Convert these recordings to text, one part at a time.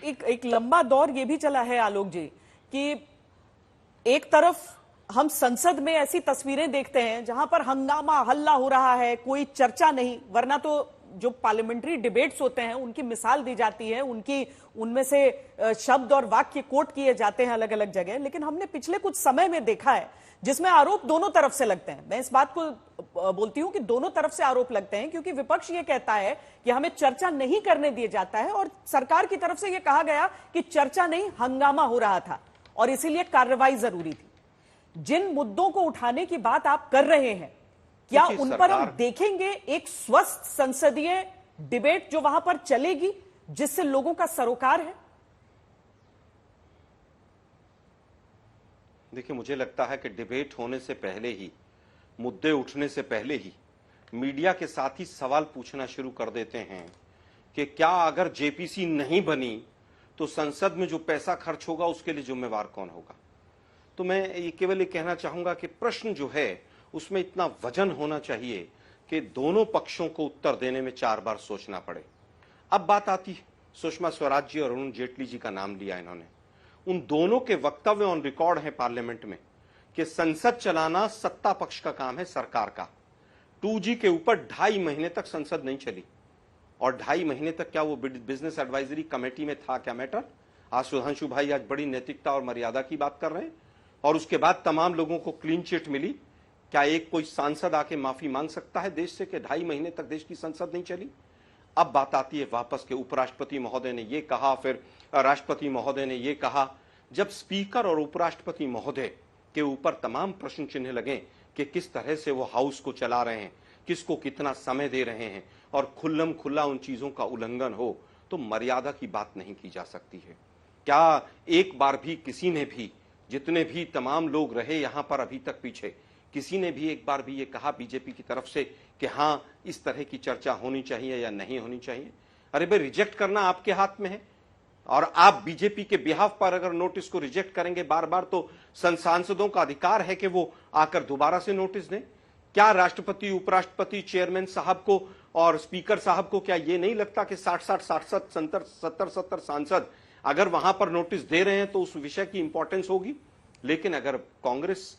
एक लंबा दौर ये भी चला है आलोक जी कि एक तरफ हम संसद में ऐसी तस्वीरें देखते हैं जहां पर हंगामा हल्ला हो रहा है, कोई चर्चा नहीं, वरना तो जो पार्लियामेंट्री डिबेट्स होते हैं उनकी मिसाल दी जाती है, उनमें से शब्द और वाक्य कोट किए जाते हैं अलग अलग जगह। लेकिन हमने पिछले कुछ समय में देखा है जिसमें आरोप दोनों तरफ से लगते हैं। मैं इस बात को बोलती हूं कि दोनों तरफ से आरोप लगते हैं क्योंकि विपक्ष ये कहता है कि हमें चर्चा नहीं करने दिया जाता है और सरकार की तरफ से यह कहा गया कि चर्चा नहीं, हंगामा हो रहा था और इसीलिए कार्रवाई जरूरी थी। जिन मुद्दों को उठाने की बात आप कर रहे हैं, क्या उन पर हम देखेंगे एक स्वस्थ संसदीय डिबेट जो वहां पर चलेगी जिससे लोगों का सरोकार है? देखिए, मुझे लगता है कि डिबेट होने से पहले ही, मुद्दे उठने से पहले ही मीडिया के साथ ही सवाल पूछना शुरू कर देते हैं कि क्या अगर जेपीसी नहीं बनी तो संसद में जो पैसा खर्च होगा उसके लिए जिम्मेवार कौन होगा। तो मैं ये केवल ये कहना चाहूंगा कि प्रश्न जो है उसमें इतना वजन होना चाहिए कि दोनों पक्षों को उत्तर देने में 4 बार सोचना पड़े। अब बात आती है, सुषमा स्वराज जी और अरुण जेटली जी का नाम लिया इन्होंने। उन दोनों के वक्तव्य ऑन रिकॉर्ड है पार्लियामेंट में कि संसद चलाना सत्ता पक्ष का काम है, सरकार का। 2G के ऊपर 2.5 महीने तक संसद नहीं चली और 2.5 महीने तक क्या वो बिजनेस एडवाइजरी कमेटी में था क्या मैटर? आज सुधांशु भाई आज बड़ी नैतिकता और मर्यादा की बात कर रहे हैं और उसके बाद तमाम लोगों को क्लीन चिट मिली। क्या एक कोई सांसद आके माफी मांग सकता है देश से कि 2.5 महीने तक देश की संसद नहीं चली? अब बात आती है वापस के उपराष्ट्रपति महोदय ने ये कहा, फिर राष्ट्रपति महोदय ने ये कहा। जब स्पीकर और उपराष्ट्रपति महोदय के ऊपर तमाम प्रश्न चिन्ह लगे कि किस तरह से वो हाउस को चला रहे हैं, किसको कितना समय दे रहे हैं और खुल्लम खुल्ला उन चीजों का उल्लंघन हो, तो मर्यादा की बात नहीं की जा सकती है। क्या एक बार भी किसी ने भी, जितने भी तमाम लोग रहे यहां पर अभी तक पीछे, किसी ने भी एक बार भी ये कहा बीजेपी की तरफ से कि हां इस तरह की चर्चा होनी चाहिए या नहीं होनी चाहिए? अरे भाई, रिजेक्ट करना आपके हाथ में है और आप बीजेपी के बिहाफ पर अगर नोटिस को रिजेक्ट करेंगे बार बार तो सांसदों का अधिकार है कि वो आकर दोबारा से नोटिस दें। क्या राष्ट्रपति, उपराष्ट्रपति, चेयरमैन साहब को और स्पीकर साहब को क्या ये नहीं लगता कि 60-70 सांसद अगर वहां पर नोटिस दे रहे हैं तो उस विषय की इंपॉर्टेंस होगी? लेकिन अगर कांग्रेस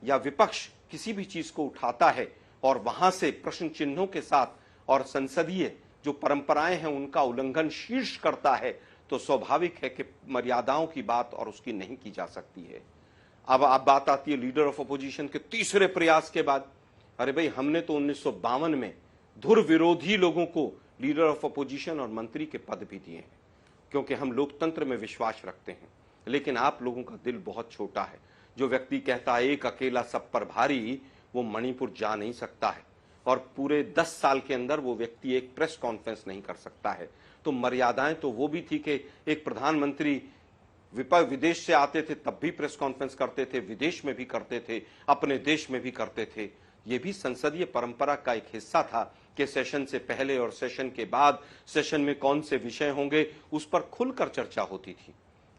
या विपक्ष किसी भी चीज को उठाता है और वहां से प्रश्न चिन्हों के साथ और संसदीय जो परंपराएं हैं उनका उल्लंघन शीर्ष करता है, तो स्वाभाविक है कि मर्यादाओं की बात और उसकी नहीं की जा सकती है। अब बात आती है लीडर ऑफ अपोजिशन के तीसरे प्रयास के बाद। अरे भाई, हमने तो 1952 में धुर विरोधी लोगों को लीडर ऑफ अपोजिशन और मंत्री के पद भी दिए हैं क्योंकि हम लोकतंत्र में विश्वास रखते हैं। लेकिन आप लोगों का दिल बहुत छोटा है। जो व्यक्ति कहता है एक अकेला सब पर भारी, वो मणिपुर जा नहीं सकता है और पूरे 10 साल के अंदर वो व्यक्ति एक प्रेस कॉन्फ्रेंस नहीं कर सकता है। तो मर्यादाएं तो वो भी थी कि एक प्रधानमंत्री विदेश से आते थे तब भी प्रेस कॉन्फ्रेंस करते थे, विदेश में भी करते थे, अपने देश में भी करते थे। ये भी संसदीय परंपरा का एक हिस्सा था कि सेशन से पहले और सेशन के बाद सेशन में कौन से विषय होंगे उस पर खुलकर चर्चा होती थी।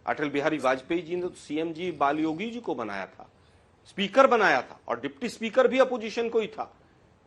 अटल बिहारी वाजपेयी जी ने तो सीएम जी बाल योगी जी को बनाया था, स्पीकर बनाया था और डिप्टी स्पीकर भी अपोजिशन को ही था।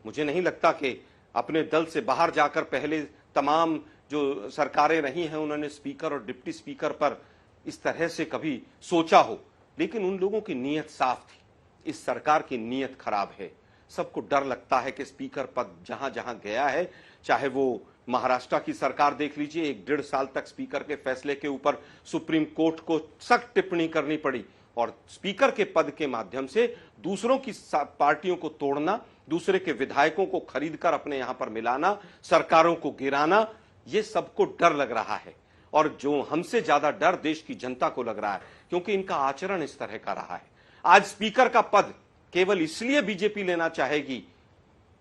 मुझे नहीं लगता कि अपने दल से बाहर जाकर पहले तमाम जो सरकारें रही हैं उन्होंने स्पीकर और डिप्टी स्पीकर पर इस तरह से कभी सोचा हो। लेकिन उन लोगों की नीयत साफ थी, इस सरकार की नीयत खराब है। सबको डर लगता है कि स्पीकर पद जहां जहां गया है, चाहे वो महाराष्ट्र की सरकार देख लीजिए, 1.5 साल तक स्पीकर के फैसले के ऊपर सुप्रीम कोर्ट को सख्त टिप्पणी करनी पड़ी और स्पीकर के पद के माध्यम से दूसरों की पार्टियों को तोड़ना, दूसरे के विधायकों को खरीदकर अपने यहां पर मिलाना, सरकारों को गिराना, ये सबको डर लग रहा है। और जो हमसे ज्यादा डर देश की जनता को लग रहा है क्योंकि इनका आचरण इस तरह का रहा है। आज स्पीकर का पद केवल इसलिए बीजेपी लेना चाहेगी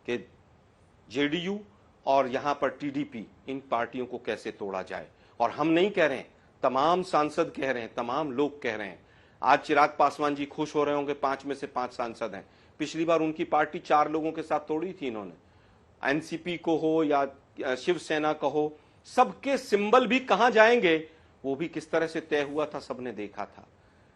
कि जेडीयू और यहां पर टीडीपी, इन पार्टियों को कैसे तोड़ा जाए। और हम नहीं कह रहे हैं, तमाम सांसद कह रहे हैं, तमाम लोग कह रहे हैं। आज चिराग पासवान जी खुश हो रहे होंगे, 5 में से 5 सांसद हैं। पिछली बार उनकी पार्टी 4 लोगों के साथ तोड़ी थी इन्होंने। एनसीपी को हो या शिवसेना का हो, सबके सिंबल भी कहां जाएंगे वो भी किस तरह से तय हुआ था, सबने देखा था।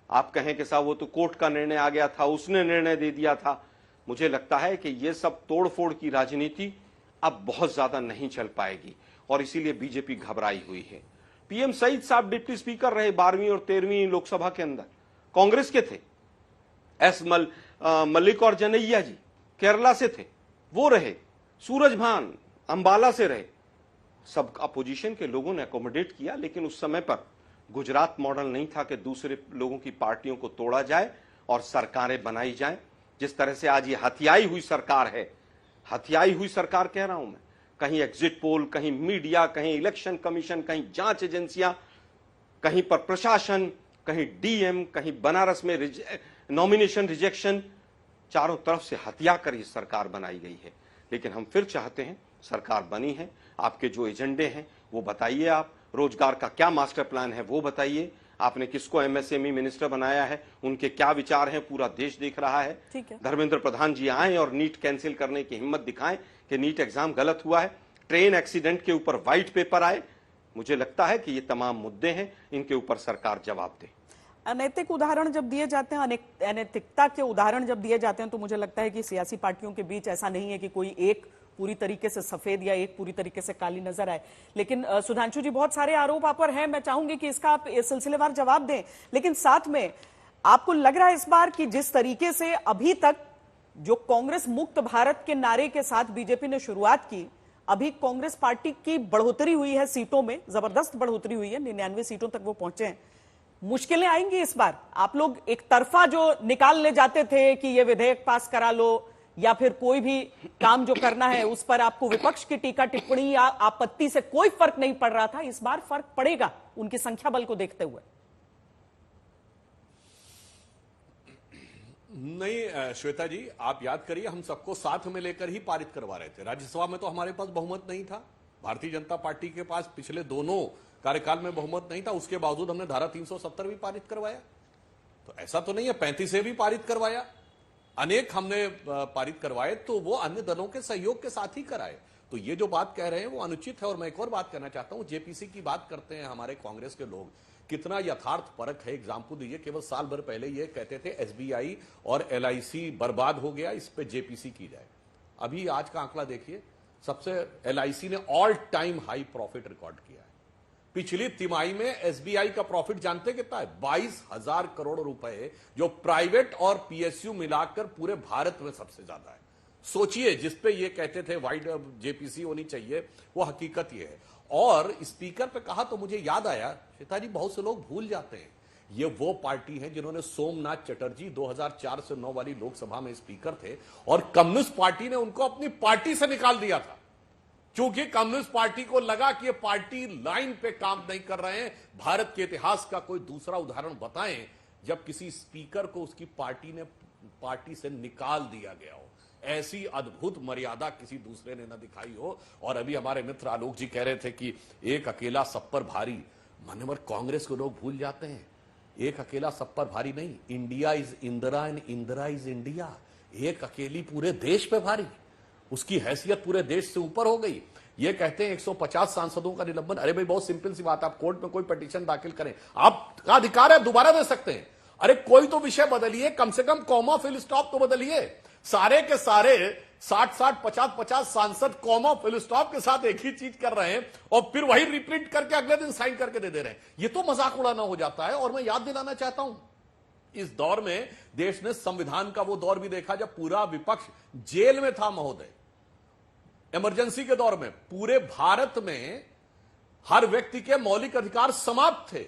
आप कहें कि साहब वो तो कोर्ट का निर्णय आ गया था, उसने निर्णय दे दिया था। मुझे लगता है कि ये सब तोड़फोड़ की राजनीति अब बहुत ज्यादा नहीं चल पाएगी और इसीलिए बीजेपी घबराई हुई है। पीएम सईद साहब डिप्टी स्पीकर रहे 12वीं और 13वीं लोकसभा के अंदर, कांग्रेस के थे। मल्लिक और जनैया जी केरला से थे, वो रहे। सूरजभान अंबाला से रहे। सब अपोजिशन के लोगों ने अकोमोडेट किया, लेकिन उस समय पर गुजरात मॉडल नहीं था कि दूसरे लोगों की पार्टियों को तोड़ा जाए और सरकारें बनाई जाएं। जिस तरह से आज ये हथियाई हुई सरकार है, हथियाई हुई सरकार कह रहा हूं मैं, कहीं एग्जिट पोल, कहीं मीडिया, कहीं इलेक्शन कमीशन, कहीं जांच एजेंसियां, कहीं पर प्रशासन, कहीं डीएम, कहीं बनारस में नॉमिनेशन रिजेक्शन, चारों तरफ से हत्या कर ये सरकार बनाई गई है। लेकिन हम फिर चाहते हैं, सरकार बनी है, आपके जो एजेंडे हैं वो बताइए। आप रोजगार का क्या मास्टर प्लान है वो बताइए। आपने किसको एमएसएमई मिनिस्टर बनाया है, उनके क्या विचार हैं, पूरा देश देख रहा है। धर्मेंद्र प्रधान जी आए और नीट कैंसिल करने की हिम्मत दिखाएं कि नीट एग्जाम गलत हुआ है। ट्रेन एक्सीडेंट के ऊपर व्हाइट पेपर आए। मुझे लगता है कि ये तमाम मुद्दे हैं, इनके ऊपर सरकार जवाब दे। अनैतिक उदाहरण जब दिए जाते हैं, अनैतिकता के उदाहरण जब दिए जाते हैं, तो मुझे लगता है कि सियासी पार्टियों के बीच ऐसा नहीं है कि कोई एक पूरी तरीके से सफेद या एक पूरी तरीके से काली नजर आए। लेकिन सुधांशु जी, बहुत सारे आरोप आप पर हैं, मैं चाहूंगी कि इसका आप सिलसिलेवार जवाब दें। लेकिन साथ में आपको लग रहा है इस बार कि जिस तरीके से अभी तक जो कांग्रेस मुक्त भारत के नारे के साथ बीजेपी ने शुरुआत की, अभी कांग्रेस पार्टी की बढ़ोतरी हुई है सीटों में, जबरदस्त बढ़ोतरी हुई है, 99 सीटों तक वो पहुंचे हैं। मुश्किलें आएंगी इस बार? आप लोग एक तरफा जो निकालने जाते थे कि ये विधेयक पास करा लो या फिर कोई भी काम जो करना है उस पर आपको विपक्ष की टीका टिप्पणी या आपत्ति से कोई फर्क नहीं पड़ रहा था, इस बार फर्क पड़ेगा उनकी संख्या बल को देखते हुए? नहीं श्वेता जी, आप याद करिए, हम सबको साथ में लेकर ही पारित करवा रहे थे। राज्यसभा में तो हमारे पास बहुमत नहीं था, भारतीय जनता पार्टी के पास पिछले दोनों कार्यकाल में बहुमत नहीं था, उसके बावजूद हमने धारा 370 भी पारित करवाया। तो ऐसा तो नहीं है, 35 से भी पारित करवाया, अनेक हमने पारित करवाए, तो वो अन्य दलों के सहयोग के साथ ही कराए। तो ये जो बात कह रहे हैं वो अनुचित है। और मैं एक और बात कहना चाहता हूं, जेपीसी की बात करते हैं हमारे कांग्रेस के लोग, कितना यथार्थ परक है। एग्जाम्पल दीजिए, केवल साल भर पहले ये कहते थे एसबीआई और एलआईसी बर्बाद हो गया, इस पे जेपीसी की जाए। अभी आज का आंकड़ा देखिए, सबसे एलआईसी ने all time high profit record किया है। पिछली तिमाही में एसबीआई का प्रॉफिट जानते कितना है? 22,000 करोड़ रुपए, जो प्राइवेट और पीएसयू मिलाकर पूरे भारत में सबसे ज्यादा है। सोचिए, जिसपे ये कहते थे वाइड जेपीसी होनी चाहिए, वो हकीकत ये है। और स्पीकर पे कहा तो मुझे याद आया, श्वेता जी, बहुत से लोग भूल जाते हैं, ये वो पार्टी है जिन्होंने सोमनाथ चटर्जी 2004 से 9 वाली लोकसभा में स्पीकर थे और कम्युनिस्ट पार्टी ने उनको अपनी पार्टी से निकाल दिया था, क्योंकि कम्युनिस्ट पार्टी को लगा कि ये पार्टी लाइन पे काम नहीं कर रहे हैं। भारत के इतिहास का कोई दूसरा उदाहरण बताएं जब किसी स्पीकर को उसकी पार्टी से निकाल दिया गया हो। ऐसी अद्भुत मर्यादा किसी दूसरे ने न दिखाई हो। और अभी हमारे मित्र आलोक जी कह रहे थे कि एक अकेला सब पर भारी। मान्यवर, कांग्रेस को लोग भूल जाते हैं, एक अकेला सब पर भारी नहीं। India is Indira and Indira is India. एक अकेली पूरे देश पे भारी, उसकी हैसियत पूरे देश से ऊपर हो गई। ये कहते हैं 150 सांसदों का निलंबन। अरे भाई, बहुत सिंपल सी बात, आप कोर्ट में कोई पिटीशन दाखिल करें, आपका अधिकार है, दोबारा दे सकते हैं। अरे कोई तो विषय बदलिए, कम से कम कॉमा फिल स्टॉप तो बदलिए। सारे के सारे 60-60, 50-50 सांसद कॉमा फिल स्टॉप के साथ एक ही चीज कर रहे हैं और फिर वही रिप्रिंट करके अगले दिन साइन करके दे रहे हैं। ये तो मजाक उड़ाना हो जाता है। और मैं याद दिलाना चाहता हूं, इस दौर में देश ने संविधान का वो दौर भी देखा जब पूरा विपक्ष जेल में था महोदय। इमरजेंसी के दौर में पूरे भारत में हर व्यक्ति के मौलिक अधिकार समाप्त थे।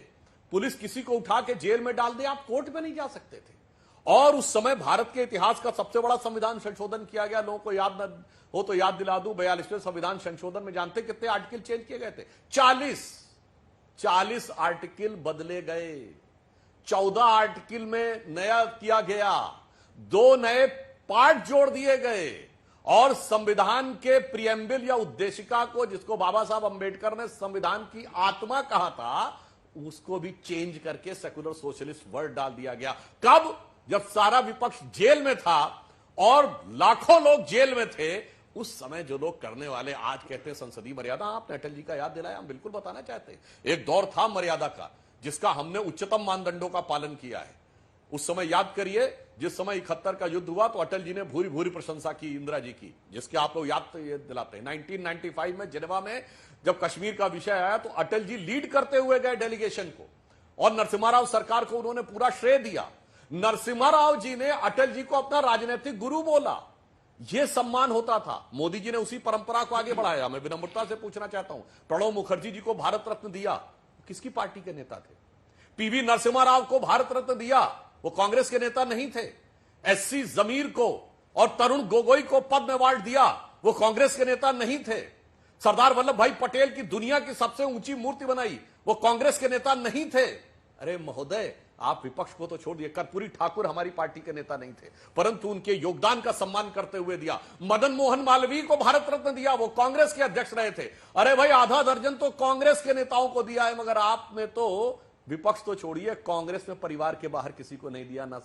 पुलिस किसी को उठा के जेल में डाल दे, आप कोर्ट में नहीं जा सकते थे। और उस समय भारत के इतिहास का सबसे बड़ा संविधान संशोधन किया गया। लोगों को याद न हो तो याद दिला दूं, 42वें संविधान संशोधन में जानते कितने आर्टिकल चेंज किए गए थे? 40 आर्टिकल बदले गए। 14 आर्टिकल में नया किया गया, 2 नए पार्ट जोड़ दिए गए और संविधान के प्रियम्बल या उद्देशिका को, जिसको बाबा साहब अंबेडकर ने संविधान की आत्मा कहा था, उसको भी चेंज करके सेकुलर सोशलिस्ट वर्ड डाल दिया गया। कब? जब सारा विपक्ष जेल में था और लाखों लोग जेल में थे। उस समय जो लोग करने वाले आज कहते हैं संसदीय मर्यादा, आपने अटल जी का याद दिलाया, हम बिल्कुल बताना चाहते हैं। एक दौर था मर्यादा का जिसका हमने उच्चतम मानदंडों का पालन किया है। उस समय याद करिए, जिस समय 71 का युद्ध हुआ तो अटल जी ने भूरी भूरी प्रशंसा की इंदिरा जी की, जिसके आप लोग याद दिलाते हैं। 1995 में जिनेवा में जब कश्मीर का विषय आया तो अटल जी लीड करते हुए गए डेलीगेशन को, और नरसिम्हा राव सरकार को उन्होंने पूरा श्रेय दिया। नरसिम्हा राव जी ने अटल जी को अपना राजनीतिक गुरु बोला, यह सम्मान होता था। मोदी जी ने उसी परंपरा को आगे बढ़ाया। मैं विनम्रता से पूछना चाहता हूं, प्रणब मुखर्जी जी को भारत रत्न दिया, किसकी पार्टी के नेता थे? पीवी नरसिम्हा राव को भारत रत्न दिया, वो कांग्रेस के नेता नहीं थे। एससी जमीर को और तरुण गोगोई को पद्म अवार्ड दिया, वो कांग्रेस के नेता नहीं थे। सरदार वल्लभ भाई पटेल की दुनिया की सबसे ऊंची मूर्ति बनाई, वो कांग्रेस के नेता नहीं थे। अरे महोदय, आप विपक्ष को तो छोड़िए, कर्पूरी ठाकुर हमारी पार्टी के नेता नहीं थे, परंतु उनके योगदान का सम्मान करते हुए दिया। मदन मोहन मालवीय को भारत रत्न दिया, वो कांग्रेस के अध्यक्ष रहे थे। अरे भाई, आधा दर्जन तो कांग्रेस के नेताओं को दिया है, मगर आपने तो विपक्ष तो छोड़िए, कांग्रेस में परिवार के बाहर किसी को नहीं दिया, ना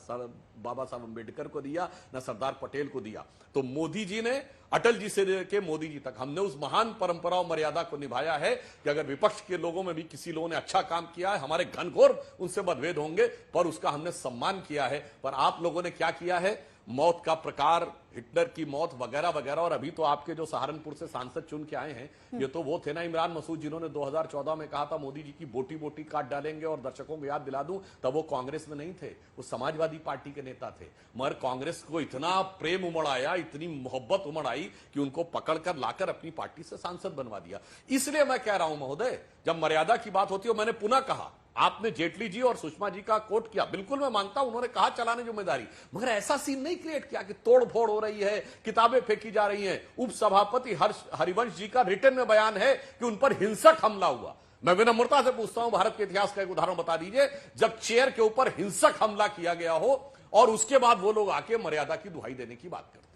बाबा साहब अंबेडकर को दिया, ना सरदार पटेल को दिया। तो मोदी जी ने, अटल जी से लेकर मोदी जी तक, हमने उस महान परंपरा और मर्यादा को निभाया है कि अगर विपक्ष के लोगों में भी किसी लोगों ने अच्छा काम किया है, हमारे घनघोर उनसे मतभेद होंगे, पर उसका हमने सम्मान किया है। पर आप लोगों ने क्या किया है? मौत का प्रकार, हिटलर की मौत वगैरह वगैरह। और अभी तो आपके जो सहारनपुर से सांसद चुन के आए हैं, ये तो वो थे ना इमरान मसूद, जिन्होंने 2014 में कहा था मोदी जी की बोटी बोटी काट डालेंगे। और दर्शकों को याद दिला दूं, तब वो कांग्रेस में नहीं थे, वो समाजवादी पार्टी के नेता थे। मगर कांग्रेस को इतना प्रेम उमड़ आया, इतनी मोहब्बत उमड़ आई कि उनको पकड़कर लाकर अपनी पार्टी से सांसद बनवा दिया। इसलिए मैं कह रहा हूं महोदय, जब मर्यादा की बात होती है, मैंने पुनः कहा, आपने जेटली जी और सुषमा जी का कोट किया, बिल्कुल मैं मानता हूं, उन्होंने कहा चलाने जिम्मेदारी, मगर ऐसा सीन नहीं क्रिएट किया कि तोड़ फोड़ हो रही है, किताबें फेंकी जा रही हैं। उप सभापति हरिवंश जी का रिटर्न में बयान है कि उन पर हिंसक हमला हुआ। मैं विनम्रता से पूछता हूं, भारत के इतिहास का एक उदाहरण बता दीजिए जब चेयर के ऊपर हिंसक हमला किया गया हो और उसके बाद वो लोग आके मर्यादा की दुहाई देने की बात करते हैं।